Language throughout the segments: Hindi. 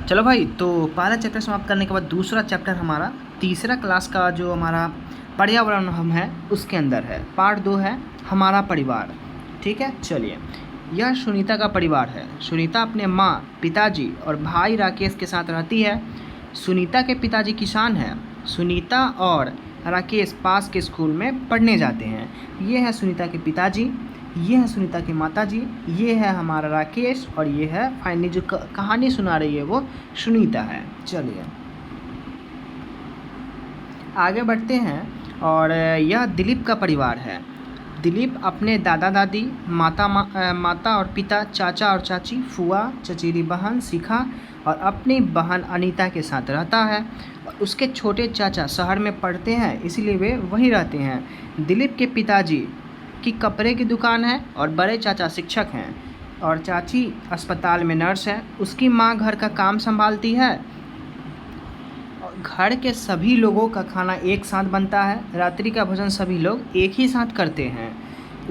चलो भाई, तो पहला चैप्टर समाप्त करने के बाद दूसरा चैप्टर हमारा तीसरा क्लास का जो हमारा पर्यावरण हम है उसके अंदर है। पार्ट 2 है हमारा परिवार। ठीक है, चलिए। यह सुनीता का परिवार है। सुनीता अपने माँ, पिताजी और भाई राकेश के साथ रहती है। सुनीता के पिताजी किसान हैं। सुनीता और राकेश पास के स्कूल में पढ़ने जाते हैं। ये है सुनीता के पिताजी, ये है सुनीता की माताजी, ये है हमारा राकेश और ये है फाइनली जो कहानी सुना रही है वो सुनीता है। चलिए आगे बढ़ते हैं। और यह दिलीप का परिवार है। दिलीप अपने दादा दादी, माता और पिता, चाचा और चाची, फूआ, चचेरी बहन शिखा और अपनी बहन अनीता के साथ रहता है। और उसके छोटे चाचा शहर में पढ़ते हैं, इसलिए वे वहीं रहते हैं। दिलीप के पिताजी की कपड़े की दुकान है और बड़े चाचा शिक्षक हैं और चाची अस्पताल में नर्स है। उसकी माँ घर का काम संभालती है और घर के सभी लोगों का खाना एक साथ बनता है। रात्रि का भोजन सभी लोग एक ही साथ करते हैं।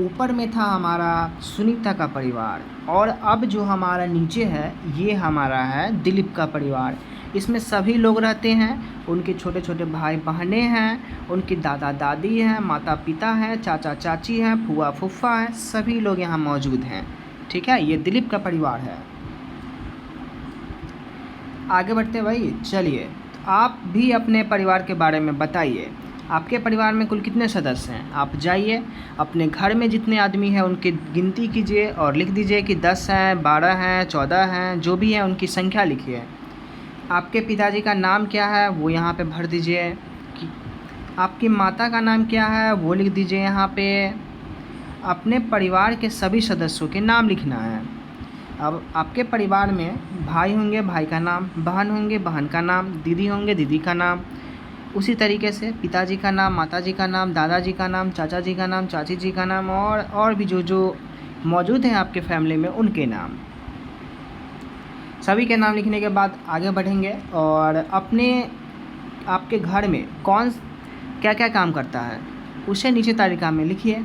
ऊपर में था हमारा सुनीता का परिवार और अब जो हमारा नीचे है ये हमारा है दिलीप का परिवार। इसमें सभी लोग रहते हैं, उनके छोटे छोटे भाई बहनें हैं, उनकी दादा दादी हैं, माता पिता हैं, चाचा चाची हैं, फूआ फूफा हैं, सभी लोग यहाँ मौजूद हैं। ठीक है, ये दिलीप का परिवार है। आगे बढ़ते हैं भाई, चलिए। आप भी अपने परिवार के बारे में बताइए। आपके परिवार में कुल कितने सदस्य हैं? आप जाइए अपने घर में जितने आदमी हैं उनकी गिनती कीजिए और लिख दीजिए कि 10 हैं, 12 हैं, 14 हैं, जो भी हैं उनकी संख्या लिखिए। आपके पिताजी का नाम क्या है वो यहाँ पे भर दीजिए। कि आपकी माता का नाम क्या है वो लिख दीजिए यहाँ पे। अपने परिवार के सभी सदस्यों के नाम लिखना है। अब आपके परिवार में भाई होंगे, भाई का नाम, बहन होंगे, बहन का नाम, दीदी होंगे, दीदी का नाम। उसी तरीके से पिताजी का नाम, माताजी का नाम, दादाजी का नाम, चाचा जी का नाम, चाची जी का नाम और भी जो जो मौजूद हैं आपके फैमिली में उनके नाम। सभी के नाम लिखने के बाद आगे बढ़ेंगे और आपके घर में कौन क्या क्या काम करता है उसे नीचे तालिका में लिखिए।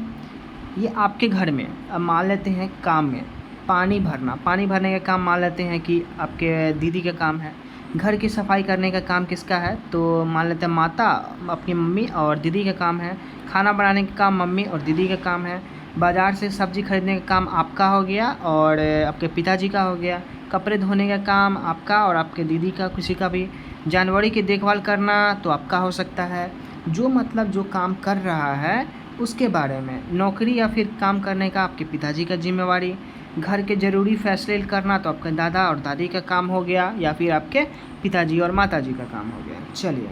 ये आपके घर में अब मान लेते हैं काम में पानी भरने का काम मान लेते हैं कि आपके दीदी का काम है। घर की सफाई करने का काम किसका है? तो मान लेते हैं माता, अपनी मम्मी और दीदी का काम है। खाना बनाने का काम मम्मी और दीदी का काम है। बाज़ार से सब्ज़ी खरीदने का काम आपका हो गया और आपके पिताजी का हो गया। कपड़े धोने का काम आपका और आपके दीदी का, किसी का भी। जानवरों की देखभाल करना तो आपका हो सकता है। जो मतलब जो काम कर रहा है उसके बारे में, नौकरी या फिर काम करने का आपके पिताजी का जिम्मेवारी। घर के ज़रूरी फैसले करना तो आपके दादा और दादी का काम हो गया या फिर आपके पिताजी और माताजी का काम हो गया। चलिए,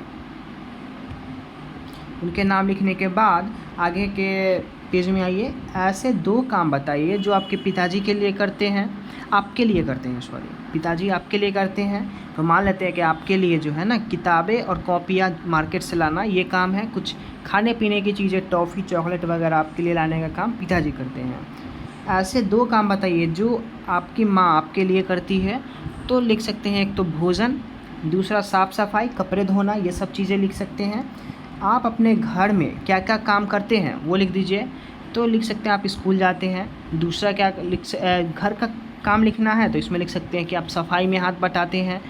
उनके नाम लिखने के बाद आगे के पेज में आइए। ऐसे 2 काम बताइए जो आपके पिताजी के लिए करते हैं, आपके लिए करते हैं, सॉरी, पिताजी आपके लिए करते हैं। तो मान लेते हैं कि आपके लिए जो है ना किताबें और कॉपियाँ मार्केट से लाना ये काम है। कुछ खाने पीने की चीज़ें, टॉफ़ी, चॉकलेट वगैरह आपके लिए लाने का काम पिताजी करते हैं। ऐसे 2 काम बताइए जो आपकी माँ आपके लिए करती है। तो लिख सकते हैं, एक तो भोजन, दूसरा साफ़ सफाई, कपड़े धोना, ये सब चीज़ें लिख सकते हैं। आप अपने घर में क्या क्या काम करते हैं वो लिख दीजिए। तो लिख सकते हैं आप स्कूल जाते हैं। दूसरा क्या घर का काम लिखना है तो इसमें लिख सकते हैं कि आप सफाई में हाथ बटाते हैं।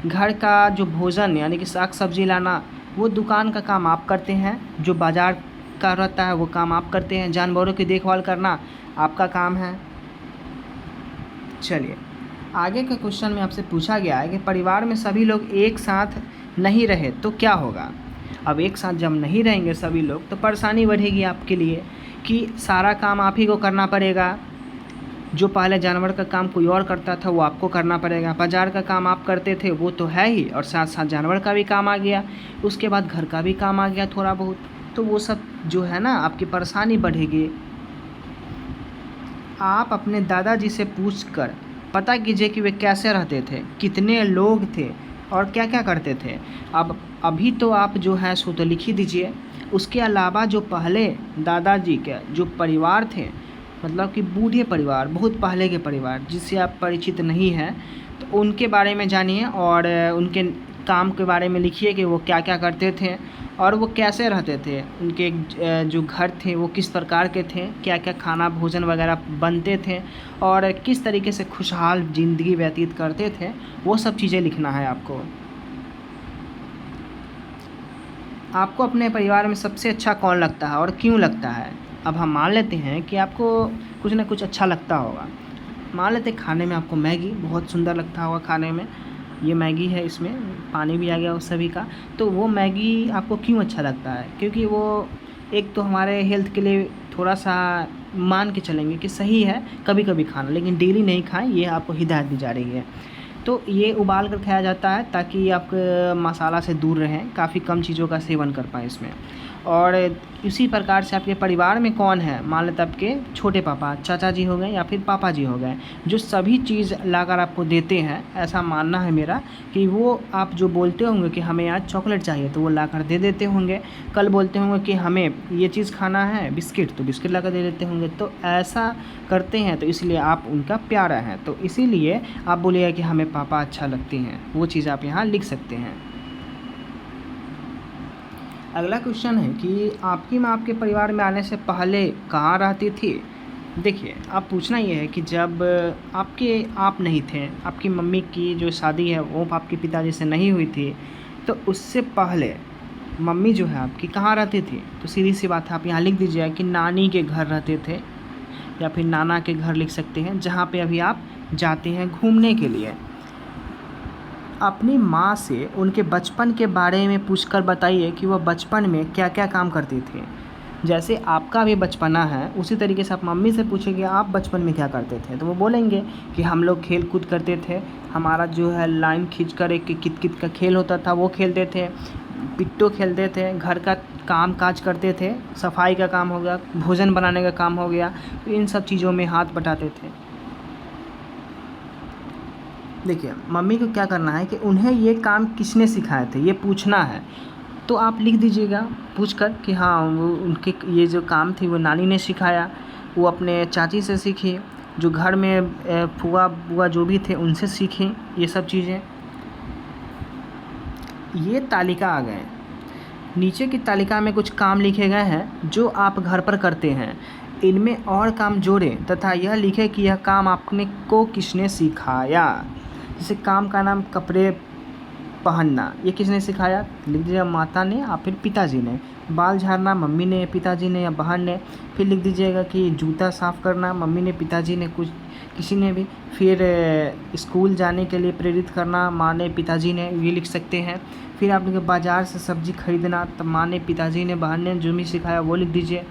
घर का जो भोजन यानी कि साग सब्जी लाना वो दुकान का काम आप करते हैं। जो बाज़ार का रहता है वो काम आप करते हैं। जानवरों की देखभाल करना आपका काम है। चलिए, आगे का क्वेश्चन में आपसे पूछा गया है कि परिवार में सभी लोग एक साथ नहीं रहे तो क्या होगा। अब एक साथ जब नहीं रहेंगे सभी लोग तो परेशानी बढ़ेगी आपके लिए कि सारा काम आप ही को करना पड़ेगा। जो पहले जानवर का काम कोई और करता था वो आपको करना पड़ेगा। बाज़ार का काम आप करते थे वो तो है ही, और साथ साथ जानवर का भी काम आ गया। उसके बाद घर का भी काम आ गया थोड़ा बहुत। तो वो सब जो है ना आपकी परेशानी बढ़ेगी। आप अपने दादाजी से पूछकर पता कीजिए कि वे कैसे रहते थे, कितने लोग थे और क्या क्या करते थे। अब अभी तो आप जो है सो तो लिख ही दीजिए। उसके अलावा जो पहले दादाजी के जो परिवार थे, मतलब कि बूढ़े परिवार, बहुत पहले के परिवार जिससे आप परिचित नहीं हैं, तो उनके बारे में जानिए और उनके काम के बारे में लिखिए कि वो क्या क्या करते थे और वो कैसे रहते थे, उनके जो घर थे वो किस प्रकार के थे, क्या क्या खाना भोजन वगैरह बनते थे और किस तरीके से खुशहाल ज़िंदगी व्यतीत करते थे, वो सब चीज़ें लिखना है आपको। आपको अपने परिवार में सबसे अच्छा कौन लगता है और क्यों लगता है? अब हम मान लेते हैं कि आपको कुछ ना कुछ अच्छा लगता होगा। मान लेते हैं खाने में आपको मैगी बहुत सुंदर लगता होगा खाने में। ये मैगी है, इसमें पानी भी आ गया उस सभी का। तो वो मैगी आपको क्यों अच्छा लगता है? क्योंकि वो एक तो हमारे हेल्थ के लिए थोड़ा-सा मान के चलेंगे कि सही है कभी-कभी खाना, लेकिन डेली नहीं खाएँ, ये आपको हिदायत दी जा रही है। तो ये उबाल कर खाया जाता है ताकि आप मसाला से दूर रहें, काफ़ी कम चीज़ों का सेवन कर पाएँ इसमें। और इसी प्रकार से आपके परिवार में कौन है, मान लेते आपके छोटे पापा, चाचा जी हो गए या फिर पापा जी हो गए, जो सभी चीज़ लाकर आपको देते हैं। ऐसा मानना है मेरा कि वो आप जो बोलते होंगे कि हमें आज चॉकलेट चाहिए तो वो लाकर दे देते होंगे। कल बोलते होंगे कि हमें ये चीज़ खाना है बिस्किट, तो बिस्किट लाकर दे देते होंगे। तो ऐसा करते हैं तो इसलिए आप उनका प्यारा हैं। तो इसीलिए आप बोलिएगा कि हमें पापा अच्छा लगते हैं, वो चीज़ आप यहाँ लिख सकते हैं। अगला क्वेश्चन है कि आपकी माँ आपके परिवार में आने से पहले कहाँ रहती थी? देखिए, अब पूछना ये है कि जब आप नहीं थे, आपकी मम्मी की जो शादी है वो आपके पिताजी से नहीं हुई थी, तो उससे पहले मम्मी जो है आपकी कहाँ रहती थी? तो सीधी-सी बात है, आप यहाँ लिख दीजिएगा कि नानी के घर रहते थे या फिर नाना के घर लिख सकते हैं, जहाँ पे अभी आप जाते हैं घूमने के लिए। अपनी माँ से उनके बचपन के बारे में पूछकर बताइए कि वह बचपन में क्या-क्या काम करती थी। जैसे आपका भी बचपना है, उसी तरीके से आप मम्मी से पूछेंगे आप बचपन में क्या करते थे, तो वो बोलेंगे कि हम लोग खेल कूद करते थे, हमारा जो है लाइन खींचकर एक कित-कित का खेल होता था वो खेलते थे, पिट्टो खेलते थे, घर का काम काज करते थे, सफाई का काम हो गया, भोजन बनाने का काम हो गया, तो इन सब चीज़ों में हाथ बटाते थे। देखिए, मम्मी को क्या करना है कि उन्हें ये काम किसने सिखाए थे, ये पूछना है। तो आप लिख दीजिएगा पूछकर कि हाँ, वो उनके ये जो काम थी वो नानी ने सिखाया, वो अपने चाची से सीखी, जो घर में फूआ-बुआ जो भी थे उनसे सीखी ये सब चीज़ें। ये तालिका आ गए। नीचे की तालिका में कुछ काम लिखे गए हैं जो आप घर पर करते हैं। इनमें और काम जोड़ें तथा यह लिखें कि यह काम आपने को किसने सिखाया। जैसे काम का नाम कपड़े पहनना, ये किसने सिखाया? लिख दीजिएगा माता ने या फिर पिताजी ने। बाल झाड़ना मम्मी ने, पिताजी ने या बहन ने। फिर लिख दीजिएगा कि जूता साफ़ करना मम्मी ने, पिताजी ने, कुछ किसी ने भी। फिर स्कूल जाने के लिए प्रेरित करना माँ ने, पिताजी ने, ये लिख सकते हैं। फिर आप लिखे बाज़ार से सब्ज़ी खरीदना, तब माँ ने, पिताजी ने, बहन ने जो भी सिखाया वो लिख दीजिए।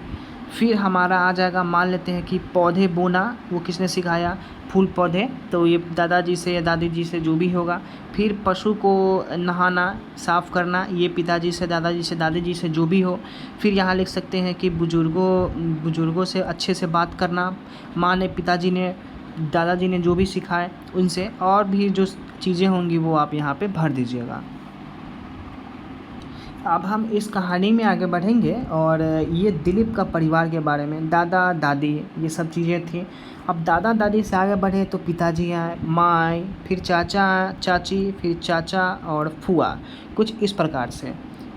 फिर हमारा आ जाएगा, मान लेते हैं कि पौधे बोना, वो किसने सिखाया? फूल पौधे, तो ये दादाजी से या दादी जी से जो भी होगा। फिर पशु को नहाना, साफ़ करना, ये पिताजी से, दादाजी से, दादी जी से जो भी हो। फिर यहाँ लिख सकते हैं कि बुज़ुर्गों से अच्छे से बात करना, माँ ने, पिताजी ने, दादाजी ने जो भी सिखाए उनसे। और भी जो चीज़ें होंगी वो आप यहाँ पे भर दीजिएगा। अब हम इस कहानी में आगे बढ़ेंगे और ये दिलीप का परिवार के बारे में, दादा दादी ये सब चीज़ें थी। अब दादा दादी से आगे बढ़े तो पिताजी आए, माँ आई, फिर चाचा चाची, फिर चाचा और फूआ। कुछ इस प्रकार से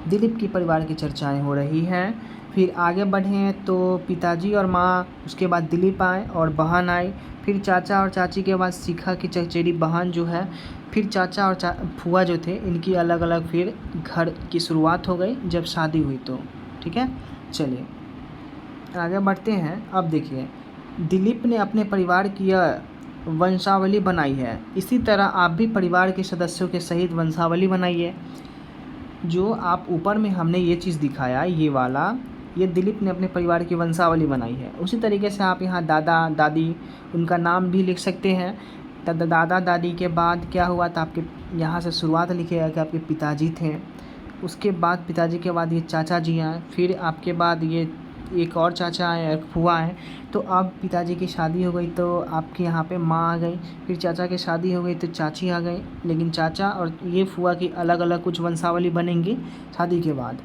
दिलीप की परिवार की चर्चाएं हो रही हैं। फिर आगे बढ़ें तो पिताजी और माँ, उसके बाद दिलीप आए और बहन आई, फिर चाचा और चाची के बाद शिखा की चचेरी बहन जो है, फिर चाचा और फूआ जो थे इनकी अलग अलग फिर घर की शुरुआत हो गई जब शादी हुई तो। ठीक है, चलिए आगे बढ़ते हैं। अब देखिए, दिलीप ने अपने परिवार की यह वंशावली बनाई है, इसी तरह आप भी परिवार के सदस्यों के सहित वंशावली बनाइए। जो आप ऊपर में हमने ये चीज़ दिखाया, ये वाला, ये दिलीप ने अपने परिवार की वंशावली बनाई है। उसी तरीके से आप यहाँ दादा दादी उनका नाम भी लिख सकते हैं। दादा दादी के बाद क्या हुआ तो आपके यहाँ से शुरुआत लिखिएगा कि आपके पिताजी थे, उसके बाद पिताजी के बाद ये चाचा जी आए, फिर आपके बाद ये एक और चाचा आए, एक फूआ आए। तो अब पिताजी की शादी हो गई तो आपके यहाँ पे माँ आ गई, फिर चाचा की शादी हो गई तो चाची आ गई, लेकिन चाचा और ये फूआ की अलग अलग कुछ वंशावली बनेंगी शादी के बाद।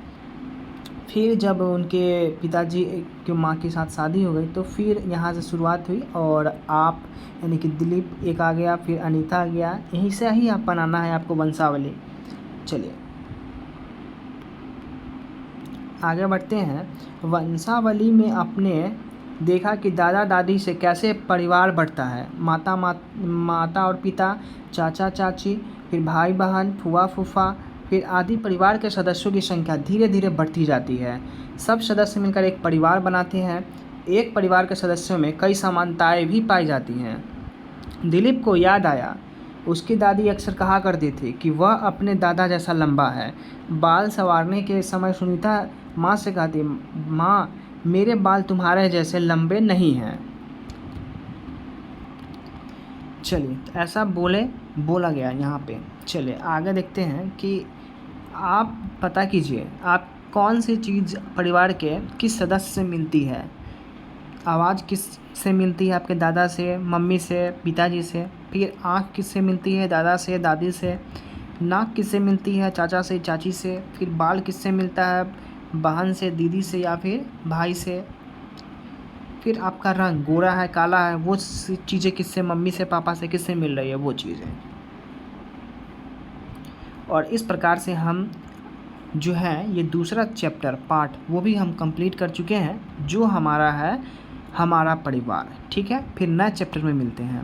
फिर जब उनके पिताजी की माँ के साथ शादी हो गई तो फिर यहाँ से शुरुआत हुई और आप यानी कि दिलीप एक आ गया, फिर अनीता आ गया, यहीं से ही आप बनाना है आपको वंशावली। चलिए आगे बढ़ते हैं। वंशावली में आपने देखा कि दादा दादी से कैसे परिवार बढ़ता है। माता और पिता, चाचा चाची, फिर भाई बहन, फूफा फूफा, फिर आदि परिवार के सदस्यों की संख्या धीरे धीरे बढ़ती जाती है। सब सदस्य मिलकर एक परिवार बनाते हैं। एक परिवार के सदस्यों में कई समानताएं भी पाई जाती हैं। दिलीप को याद आया, उसकी दादी अक्सर कहा करती थी कि वह अपने दादा जैसा लंबा है। बाल संवारने के समय सुनीता माँ से कहती, माँ मेरे बाल तुम्हारे जैसे लंबे नहीं हैं। चलिए तो ऐसा बोला गया यहाँ पे। चलिए आगे देखते हैं कि आप पता कीजिए आप कौन सी चीज़ परिवार के किस सदस्य से मिलती है। आवाज़ किस से मिलती है? आपके दादा से, मम्मी से, पिताजी से। फिर आँख किससे मिलती है? दादा से, दादी से। नाक किससे मिलती है? चाचा से, चाची से। फिर बाल किससे मिलता है? बहन से, दीदी से या फिर भाई से। फिर आपका रंग गोरा है, काला है, वो चीज़ें किससे? मम्मी से, पापा से। किससे मिल रही है वो चीज़ें। और इस प्रकार से हम जो है ये दूसरा चैप्टर पार्ट वो भी हम कंप्लीट कर चुके हैं, जो हमारा है हमारा परिवार। ठीक है, फिर नए चैप्टर में मिलते हैं।